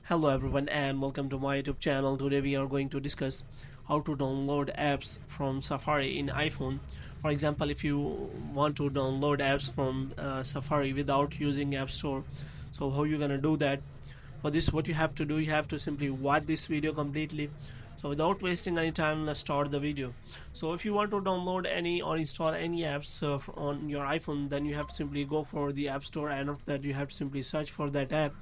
Hello everyone and welcome to my YouTube channel. Today we are going to discuss how to download apps from Safari in iPhone. For example, if you want to download apps from Safari without using App Store, so how you gonna do that? For this, what you have to do, you have to simply watch this video completely. So without wasting any time, let's start the video. So if you want to download any or install any apps on your iPhone, then you have to simply go for the App Store, and after that you have to simply search for that app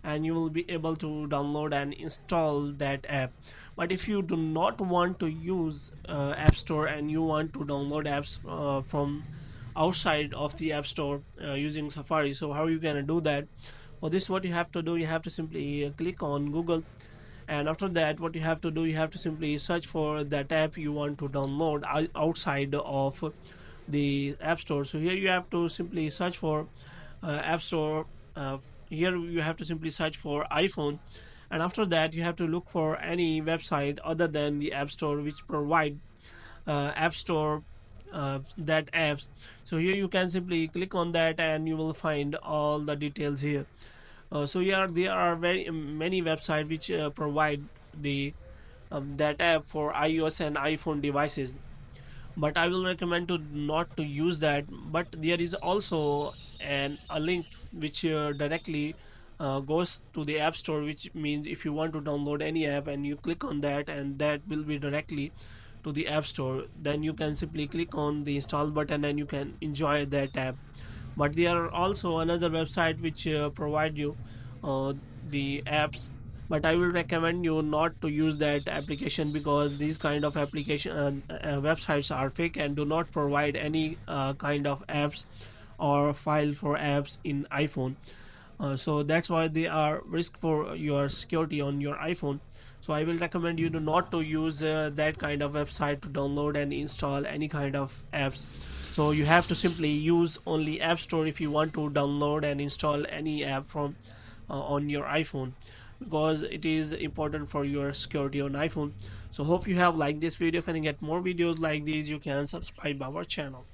and you will be able to download and install that app. But if you do not want to use App Store and you want to download apps from outside of the App Store using Safari, so how are you gonna do that? For this, what you have to do, you have to simply click on Google, and after that what you have to do, you have to simply search for that app you want to download outside of the App Store. So here you have to simply search for App Store. Here you have to simply search for iPhone, and after that you have to look for any website other than the App Store which provide App Store that apps. So here you can simply click on that and you will find all the details here. So here there are very many websites which provide the that app for iOS and iPhone devices, but I will recommend to not to use that. But there is also a link which directly goes to the App Store, which means if you want to download any app and you click on that, and that will be directly to the App Store, then you can simply click on the install button and you can enjoy that app. But there are also another website which provide you uh, the apps, but I will recommend you not to use that application because these kind of application websites are fake and do not provide any kind of apps or file for apps in iPhone. So that's why they are risk for your security on your iPhone. So I will recommend you to not to use that kind of website to download and install any kind of apps. So you have to simply use only App Store if you want to download and install any app from on your iPhone, because it is important for your security on iPhone. So hope you have liked this video. If you get more videos like these, you can subscribe our channel.